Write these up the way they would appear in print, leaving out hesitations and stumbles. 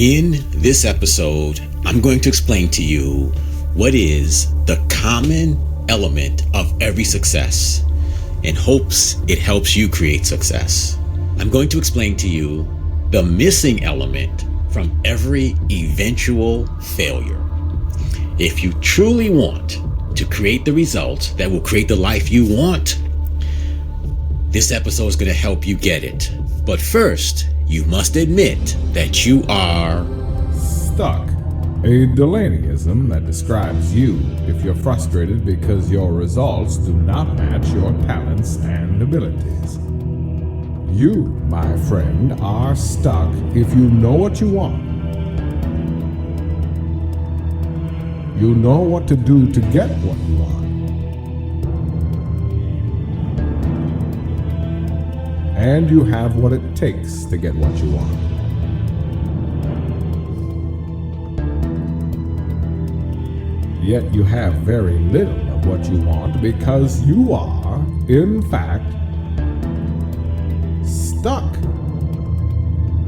In this episode, I'm going to explain to you what is the common element of every success in hopes it helps you create success. I'm going to explain to you the missing element from every eventual failure. If you truly want to create the results that will create the life you want, this episode is going to help you get it. But first, you must admit that you are stuck. A Dulaneyism that describes you if you're frustrated because your results do not match your talents and abilities. You, my friend, are stuck if you know what you want. You know what to do to get what you want. And you have what it takes to get what you want. Yet you have very little of what you want because you are, in fact, stuck.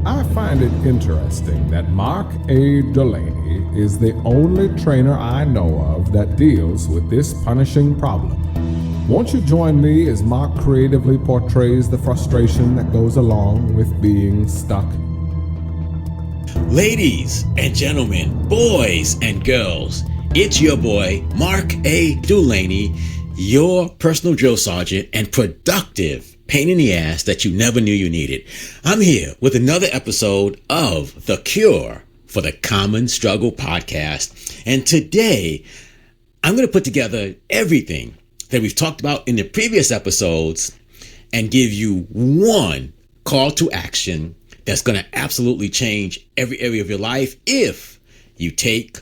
I find it interesting that Mark A. Dulaney is the only trainer I know of that deals with this punishing problem. Won't you join me as Mark creatively portrays the frustration that goes along with being stuck? Ladies and gentlemen, boys and girls, it's your boy, Mark A. Dulaney, your personal drill sergeant and productive pain in the ass that you never knew you needed. I'm here with another episode of The Cure for the Common Struggle podcast. And today, I'm going to put together everything that we've talked about in the previous episodes and give you one call to action that's going to absolutely change every area of your life if you take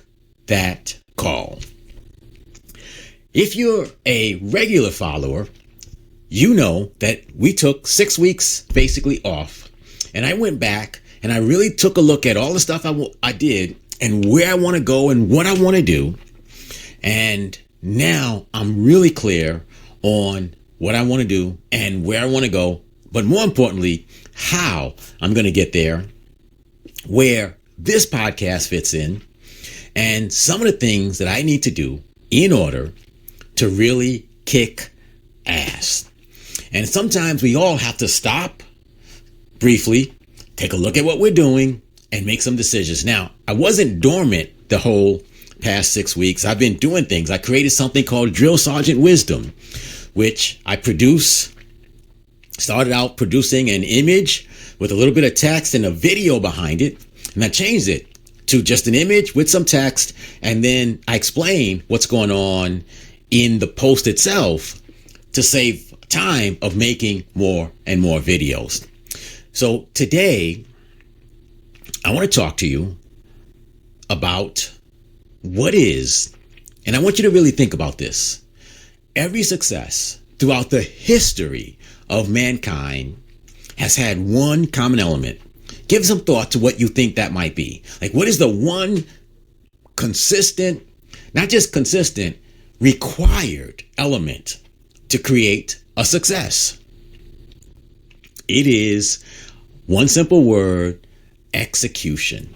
that call. If you're a regular follower, you know that we took 6 weeks basically off, and I went back and I really took a look at all the stuff I did and where I want to go and what I want to do. And now I'm really clear on what I want to do and where I want to go, but more importantly, how I'm going to get there, where this podcast fits in, and some of the things that I need to do in order to really kick ass. And sometimes we all have to stop briefly, take a look at what we're doing, and make some decisions. Now, I wasn't dormant the whole past 6 weeks. I've been doing things. I created something called Drill Sergeant Wisdom, which I started out producing an image with a little bit of text and a video behind it. And I changed it to just an image with some text. And then I explain what's going on in the post itself to save time of making more and more videos. So today, I want to talk to you about what is, and I want you to really think about this. Every success throughout the history of mankind has had one common element. Give some thought to what you think that might be. Like, what is the one consistent, not just consistent, required element to create a success? It is one simple word: execution.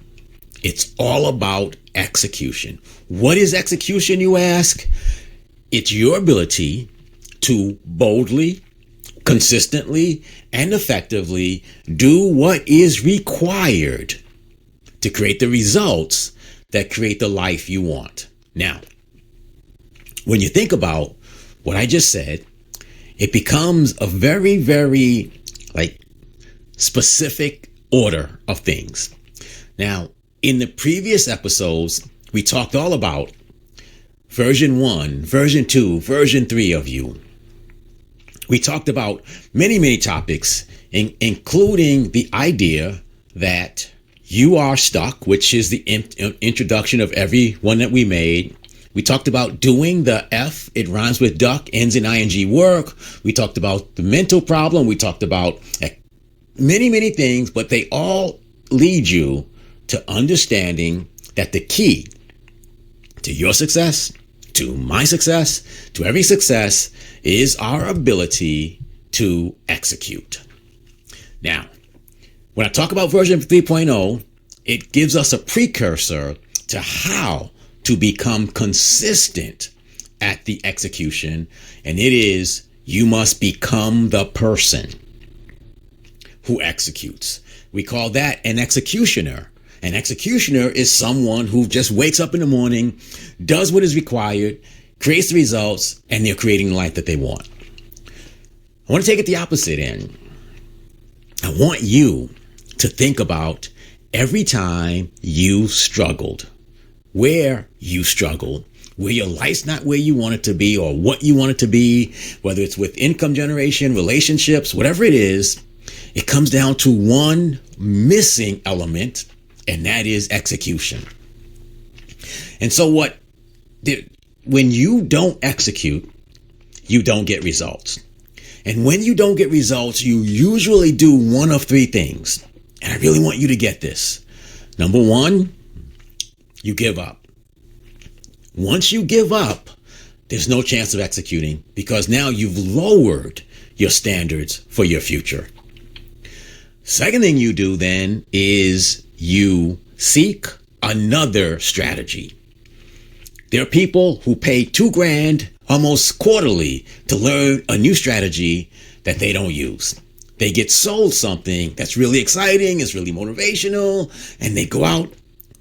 It's all about execution. What is execution, you ask? It's your ability to boldly, consistently, and effectively do what is required to create the results that create the life you want. Now, when you think about what I just said, it becomes a very, very specific order of things. Now, in the previous episodes, we talked all about version 1, version 2, version 3 of you. We talked about many, many topics, including the idea that you are stuck, which is the introduction of every one that we made. We talked about doing the F, it rhymes with duck, ends in ing work. We talked about the mental problem. We talked about many, many things, but they all lead you to understanding that the key to your success, to my success, to every success is our ability to execute. Now, when I talk about version 3.0, it gives us a precursor to how to become consistent at the execution. And it is, you must become the person who executes. We call that an executioner. An executioner is someone who just wakes up in the morning, does what is required, creates the results, and they're creating the life that they want. I want to take it the opposite end. I want you to think about every time you struggled, where you struggled, where your life's not where you want it to be or what you want it to be, whether it's with income generation, relationships, whatever it is, it comes down to one missing element, and that is execution. And so when you don't execute, you don't get results. And when you don't get results, you usually do one of three things. And I really want you to get this. Number one, you give up. Once you give up, there's no chance of executing because now you've lowered your standards for your future. Second thing you do then is you seek another strategy. There are people who pay $2,000 almost quarterly to learn a new strategy that they don't use. They get sold something that's really exciting, it's really motivational, and they go out,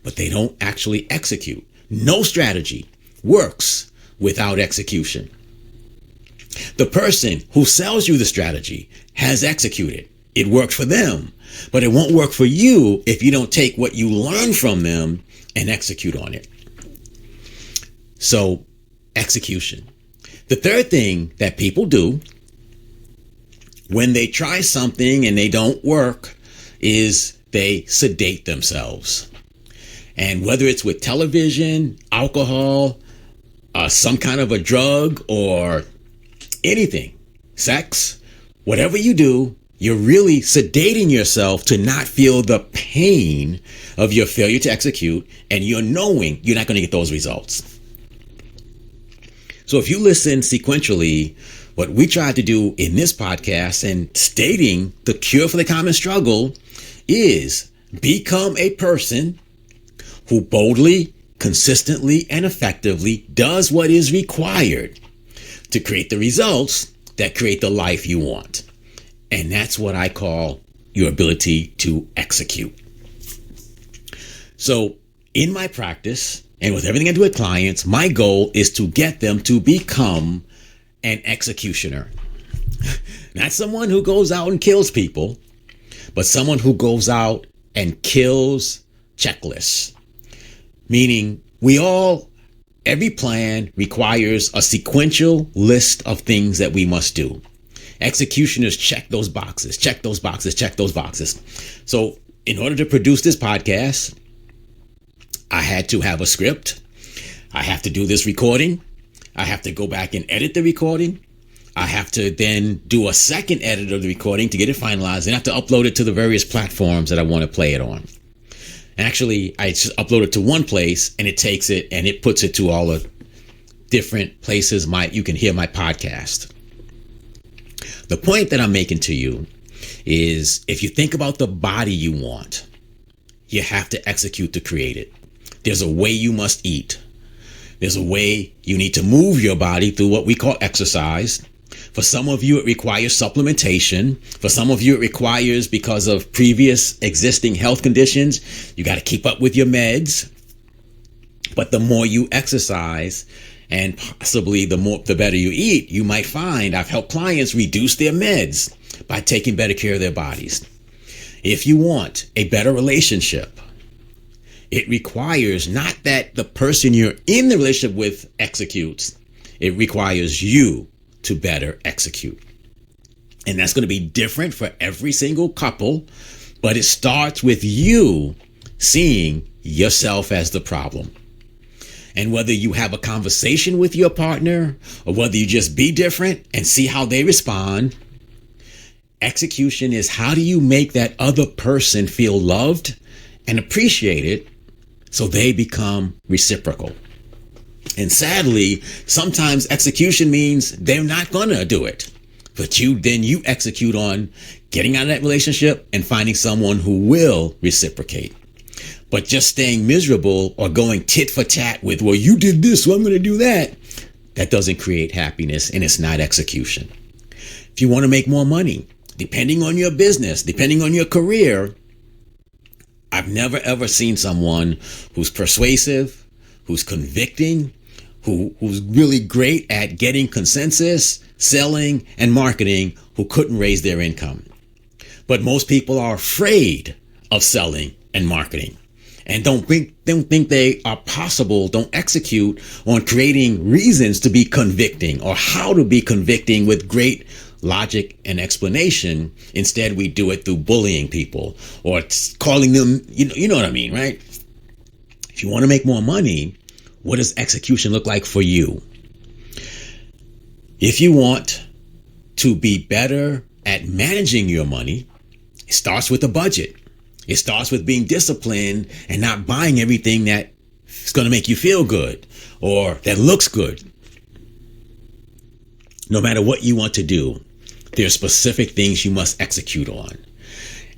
but they don't actually execute. No strategy works without execution. The person who sells you the strategy has executed. It worked for them, but it won't work for you if you don't take what you learn from them and execute on it. So, execution. The third thing that people do when they try something and they don't work is they sedate themselves. And whether it's with television, alcohol, some kind of a drug, or anything, sex, whatever you do, you're really sedating yourself to not feel the pain of your failure to execute, and you're knowing you're not going to get those results. So if you listen sequentially, what we tried to do in this podcast and stating the cure for the common struggle is become a person who boldly, consistently, and effectively does what is required to create the results that create the life you want. And that's what I call your ability to execute. So in my practice, and with everything I do with clients, my goal is to get them to become an executioner. Not someone who goes out and kills people, but someone who goes out and kills checklists. Meaning every plan requires a sequential list of things that we must do. Executioners check those boxes, check those boxes, check those boxes. So in order to produce this podcast, I had to have a script. I have to do this recording. I have to go back and edit the recording. I have to then do a second edit of the recording to get it finalized and I have to upload it to the various platforms that I want to play it on. Actually, I just upload it to one place and it takes it and it puts it to all the different places you can hear my podcast. The point that I'm making to you is if you think about the body you want, you have to execute to create it. There's a way you must eat. There's a way you need to move your body through what we call exercise. For some of you, it requires supplementation. For some of you, it requires, because of previous existing health conditions, you got to keep up with your meds. But the more you exercise and possibly the better you eat, you might find I've helped clients reduce their meds by taking better care of their bodies. If you want a better relationship, it requires not that the person you're in the relationship with executes. It requires you to better execute. And that's going to be different for every single couple, but it starts with you seeing yourself as the problem. And whether you have a conversation with your partner or whether you just be different and see how they respond, execution is how do you make that other person feel loved and appreciated so they become reciprocal. And sadly, sometimes execution means they're not going to do it. But you execute on getting out of that relationship and finding someone who will reciprocate. But just staying miserable or going tit for tat with, well, you did this, so I'm going to do that. That doesn't create happiness, and it's not execution. If you want to make more money, depending on your business, depending on your career, I've never ever seen someone who's persuasive, who's convicting, who's really great at getting consensus, selling, and marketing, who couldn't raise their income. But most people are afraid of selling and marketing and don't think they are possible, don't execute on creating reasons to be convicting or how to be convicting with great logic and explanation. Instead, we do it through bullying people or calling them, you know what I mean, right? If you want to make more money, what does execution look like for you? If you want to be better at managing your money, it starts with a budget. It starts with being disciplined and not buying everything that is going to make you feel good or that looks good. No matter what you want to do, there are specific things you must execute on.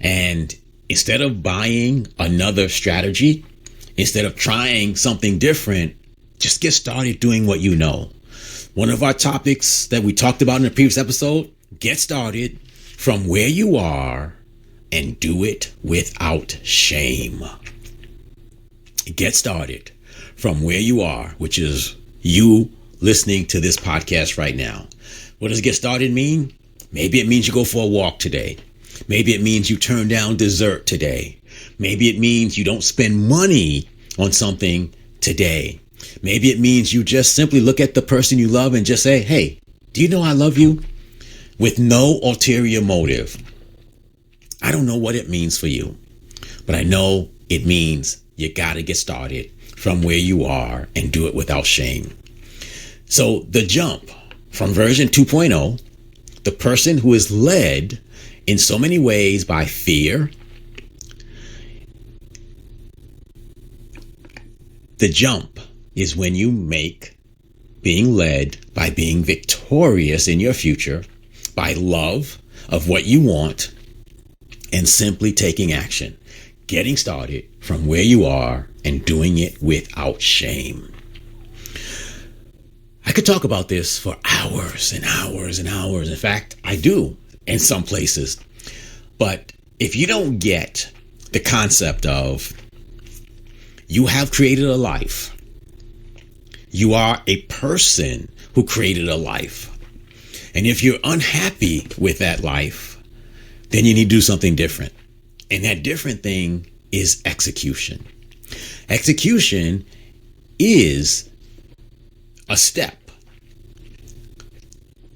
And instead of buying another strategy, instead of trying something different, just get started doing what you know. One of our topics that we talked about in the previous episode, get started from where you are and do it without shame. Get started from where you are, which is you listening to this podcast right now. What does get started mean? Maybe it means you go for a walk today. Maybe it means you turn down dessert today. Maybe it means you don't spend money on something today. Maybe it means you just simply look at the person you love and just say, hey, do you know I love you? With no ulterior motive. I don't know what it means for you, but I know it means you got to get started from where you are and do it without shame. So the jump from version 2.0, the person who is led in so many ways by fear, the jump is when you make being led by being victorious in your future, by love of what you want, and simply taking action, getting started from where you are and doing it without shame. I could talk about this for hours and hours and hours. In fact, I do in some places. But if you don't get the concept of you have created a life, you are a person who created a life. And if you're unhappy with that life, then you need to do something different. And that different thing is execution. Execution is a step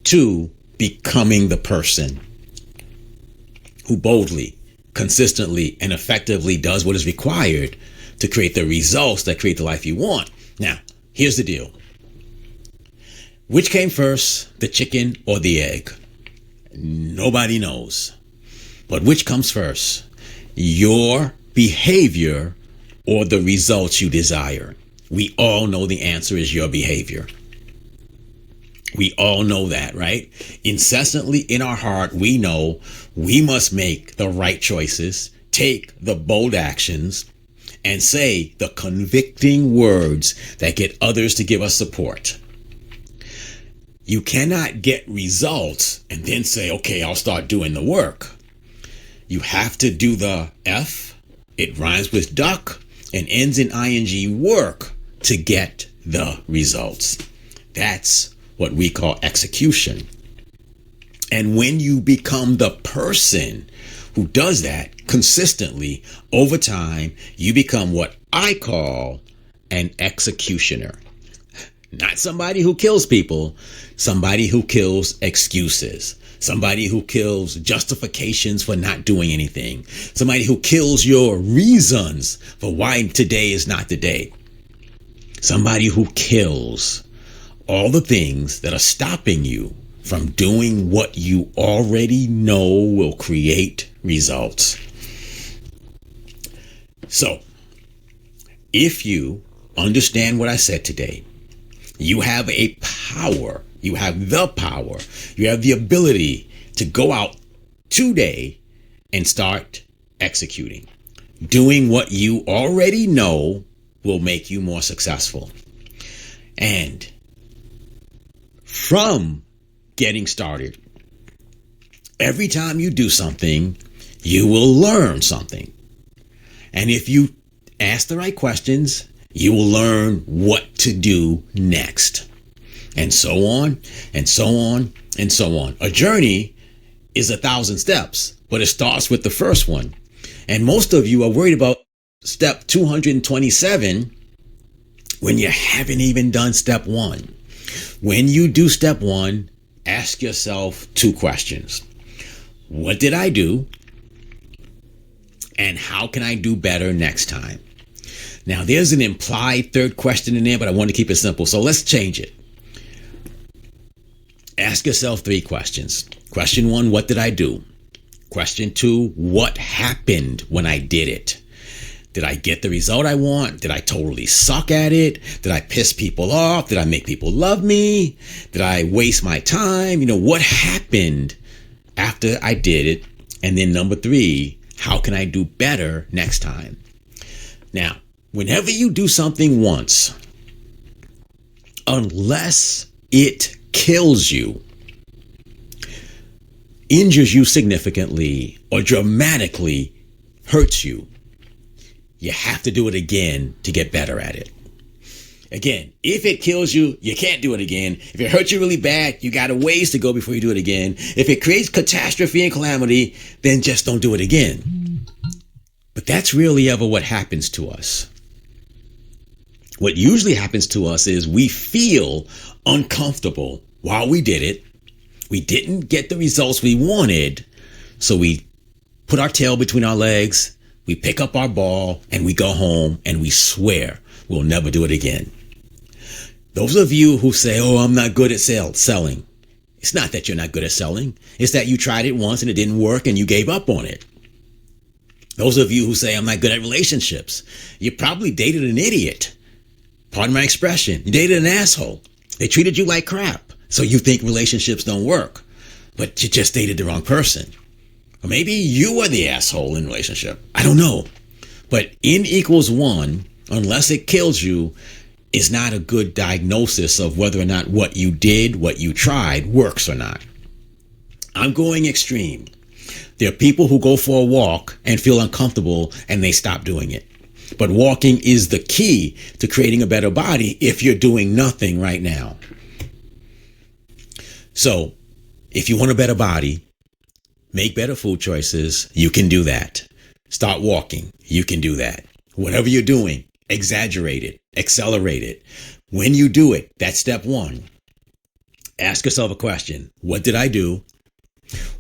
to becoming the person who boldly, consistently, and effectively does what is required to create the results that create the life you want. Now, here's the deal. Which came first, the chicken or the egg? Nobody knows. But which comes first? Your behavior or the results you desire? We all know the answer is your behavior. We all know that, right? Incessantly in our heart, we know we must make the right choices, take the bold actions, and say the convicting words that get others to give us support. You cannot get results and then say, okay, I'll start doing the work. You have to do the F, it rhymes with duck, and ends in ing, work, to get the results. That's what we call execution. And when you become the person who does that consistently over time, you become what I call an executioner. Not somebody who kills people, somebody who kills excuses. Somebody who kills justifications for not doing anything. Somebody who kills your reasons for why today is not the day. Somebody who kills all the things that are stopping you from doing what you already know will create results. So, if you understand what I said today, you have a power. You have the power. You have the ability to go out today and start executing. doing what you already know will make you more successful. And from getting started, every time you do something, you will learn something. And if you ask the right questions, you will learn what to do next. And so on, and so on, and so on. A journey is 1,000 steps, but it starts with the first one. And most of you are worried about step 227 when you haven't even done step 1. When you do step 1, ask yourself 2 questions. What did I do? And how can I do better next time? Now, there's an implied third question in there, but I want to keep it simple. So let's change it. Ask yourself 3 questions. Question 1, what did I do? Question 2, what happened when I did it? Did I get the result I want? Did I totally suck at it? Did I piss people off? Did I make people love me? Did I waste my time? What happened after I did it? And then number 3, how can I do better next time? Now, whenever you do something once, unless it kills you, injures you significantly, or dramatically hurts you, you have to do it again to get better at it. Again, if it kills you, you can't do it again. If it hurts you really bad, you got a ways to go before you do it again. If it creates catastrophe and calamity, then just don't do it again. But that's really ever what happens to us. What usually happens to us is we feel uncomfortable while we did it. We didn't get the results we wanted, so we put our tail between our legs, we pick up our ball, and we go home, and we swear we'll never do it again. Those of you who say, oh, I'm not good at selling. It's not that you're not good at selling. It's that you tried it once and it didn't work and you gave up on it. Those of you who say, I'm not good at relationships. You probably dated an idiot. Pardon my expression. You dated an asshole. They treated you like crap. So you think relationships don't work, but you just dated the wrong person. Or maybe you were the asshole in a relationship. I don't know. But N equals 1, unless it kills you, is not a good diagnosis of whether or not what you did, what you tried, works or not. I'm going extreme. There are people who go for a walk and feel uncomfortable and they stop doing it. But walking is the key to creating a better body if you're doing nothing right now. So if you want a better body, make better food choices, you can do that. Start walking, you can do that. Whatever you're doing, exaggerate it, accelerate it. When you do it, that's step 1. Ask yourself a question. What did I do?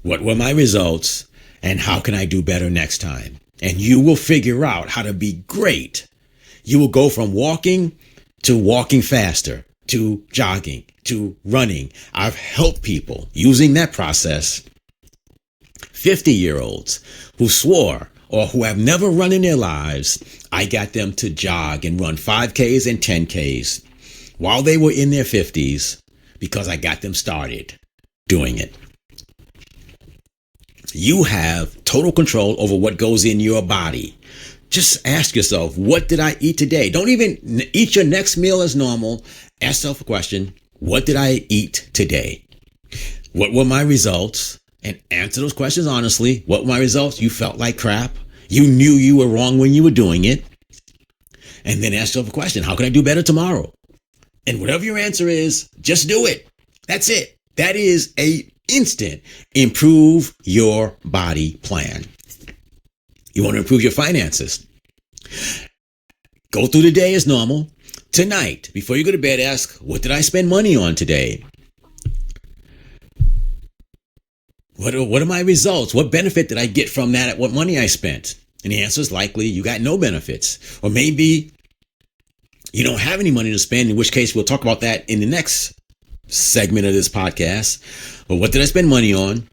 What were my results? And how can I do better next time? And you will figure out how to be great. You will go from walking to walking faster, to jogging, to running. I've helped people using that process, 50-year-olds who swore or who have never run in their lives. I got them to jog and run 5Ks and 10Ks while they were in their 50s because I got them started doing it. You have total control over what goes in your body. Just ask yourself, what did I eat today? Don't even eat your next meal as normal. Ask yourself a question. What did I eat today? What were my results? And answer those questions honestly. What were my results? You felt like crap. You knew you were wrong when you were doing it. And then ask yourself a question. How can I do better tomorrow? And whatever your answer is, just do it. That's it. That is a instant improve your body plan. You want to improve your finances? Go through the day as normal. Tonight, before you go to bed, ask, what did I spend money on today? What are my results? What benefit did I get from that? What money I spent? And the answer is likely you got no benefits. Or maybe you don't have any money to spend, in which case we'll talk about that in the next segment of this podcast. But what did I spend money on?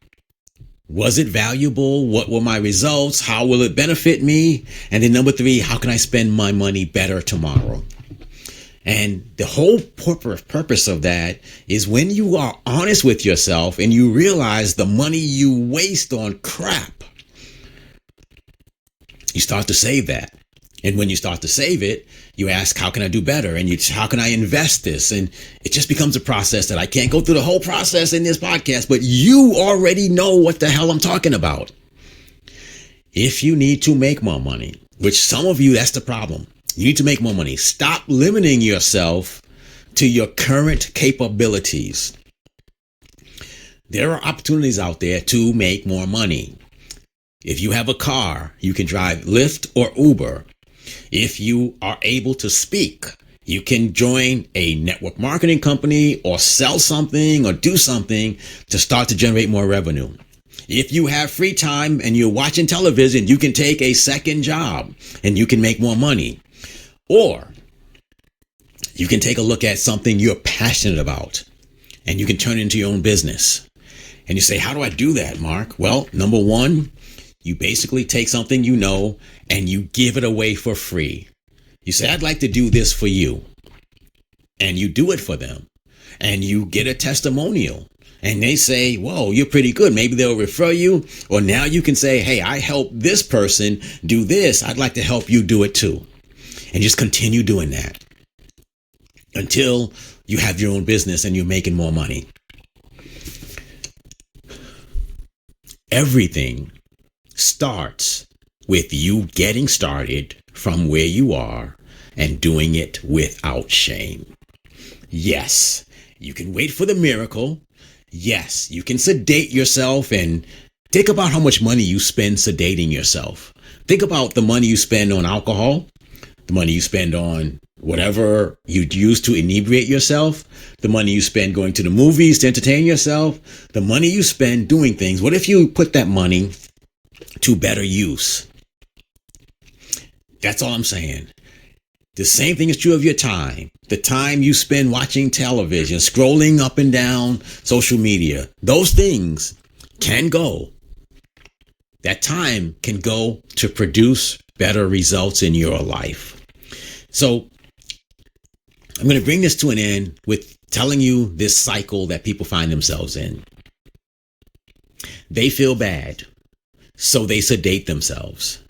Was it valuable? What were my results? How will it benefit me? And then number 3, how can I spend my money better tomorrow? And the whole purpose of that is when you are honest with yourself and you realize the money you waste on crap, You start to save that. And when you start to save it, you ask, how can I do better? And how can I invest this? And it just becomes a process that I can't go through the whole process in this podcast, but you already know what the hell I'm talking about. If you need to make more money, which some of you, that's the problem. You need to make more money. Stop limiting yourself to your current capabilities. There are opportunities out there to make more money. If you have a car, you can drive Lyft or Uber. If you are able to speak, you can join a network marketing company or sell something or do something to start to generate more revenue. If you have free time and you're watching television, you can take a second job and you can make more money. Or you can take a look at something you're passionate about and you can turn it into your own business. And you say, how do I do that, Mark? Well, number one, you basically take something you know and you give it away for free. You say, I'd like to do this for you. And you do it for them. And you get a testimonial. And they say, whoa, you're pretty good. Maybe they'll refer you. Or now you can say, hey, I helped this person do this. I'd like to help you do it too. And just continue doing that until you have your own business and you're making more money. Everything starts with you getting started from where you are and doing it without shame. Yes, you can wait for the miracle. Yes, you can sedate yourself and think about how much money you spend sedating yourself. Think about the money you spend on alcohol, the money you spend on whatever you use to inebriate yourself, the money you spend going to the movies to entertain yourself, the money you spend doing things. What if you put that money to better use? That's all I'm saying. The same thing is true of your time. The time you spend watching television, scrolling up and down social media, those things can go. That time can go to produce better results in your life. So I'm going to bring this to an end with telling you this cycle that people find themselves in. They feel bad, so they sedate themselves.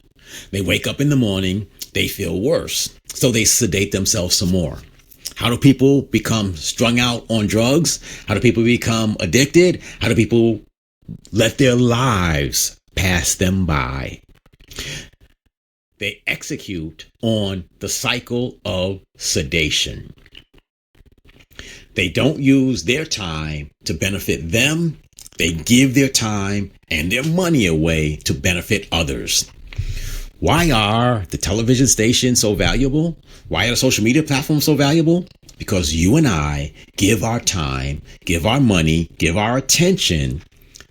They wake up in the morning, they feel worse, so they sedate themselves some more. How do people become strung out on drugs? How do people become addicted? How do people let their lives pass them by? They execute on the cycle of sedation. They don't use their time to benefit them. They give their time and their money away to benefit others. Why are the television stations so valuable? Why are the social media platforms so valuable? Because you and I give our time, give our money, give our attention,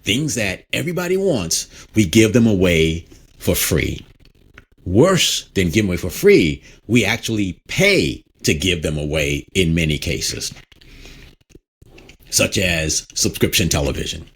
things that everybody wants, we give them away for free. Worse than give them away for free, we actually pay to give them away in many cases, such as subscription television.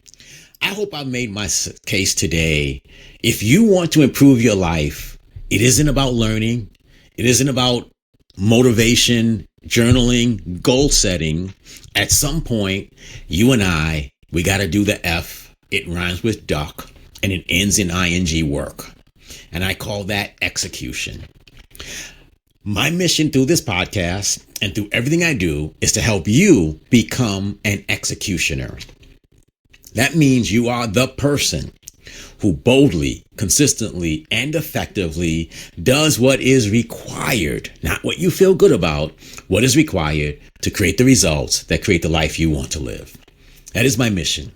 I hope I've made my case today. If you want to improve your life, it isn't about learning. It isn't about motivation, journaling, goal setting. At some point, you and I, we got to do the F. It rhymes with duck and it ends in ing work. And I call that execution. My mission through this podcast and through everything I do is to help you become an executioner. That means you are the person who boldly, consistently, and effectively does what is required, not what you feel good about, what is required to create the results that create the life you want to live. That is my mission.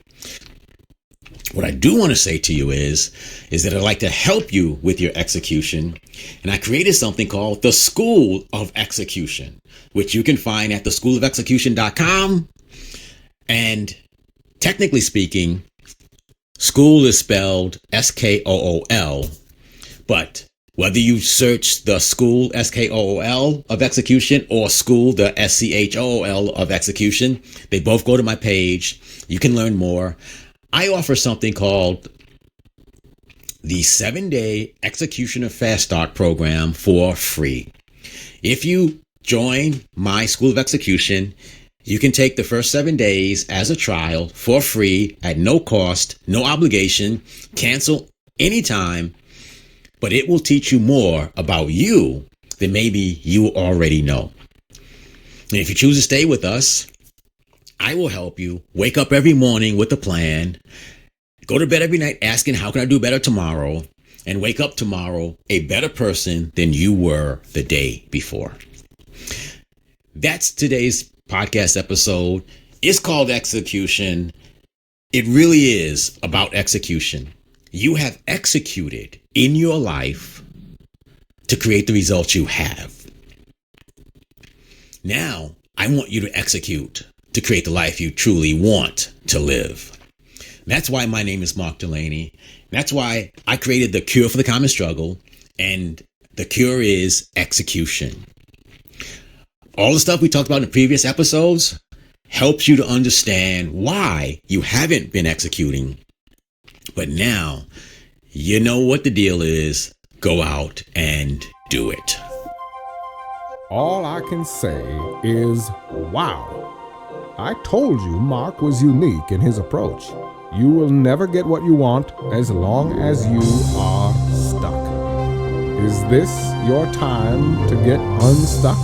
What I do want to say to you is that I'd like to help you with your execution. And I created something called the School of Execution, which you can find at theschoolofexecution.com. And technically speaking, school is spelled SKOOL. But whether you search the School SKOOL of Execution or School the SCHOOL of Execution, they both go to my page. You can learn more. I offer something called the 7-day Executioner Fast Start program for free. If you join my School of Execution, you can take the first 7 days as a trial for free at no cost, no obligation, cancel anytime. but it will teach you more about you than maybe you already know. And if you choose to stay with us, I will help you wake up every morning with a plan, go to bed every night asking, how can I do better tomorrow? And wake up tomorrow a better person than you were the day before. That's today's podcast episode. It's called Execution. It really is about execution. You have executed in your life to create the results you have. Now, I want you to execute to create the life you truly want to live. That's why my name is Mark Dulaney. That's why I created the cure for the common struggle, and the cure is execution. All the stuff we talked about in the previous episodes helps you to understand why you haven't been executing. But now you know what the deal is. Go out and do it. All I can say is, wow. I told you Mark was unique in his approach. You will never get what you want as long as you are stuck. Is this your time to get unstuck?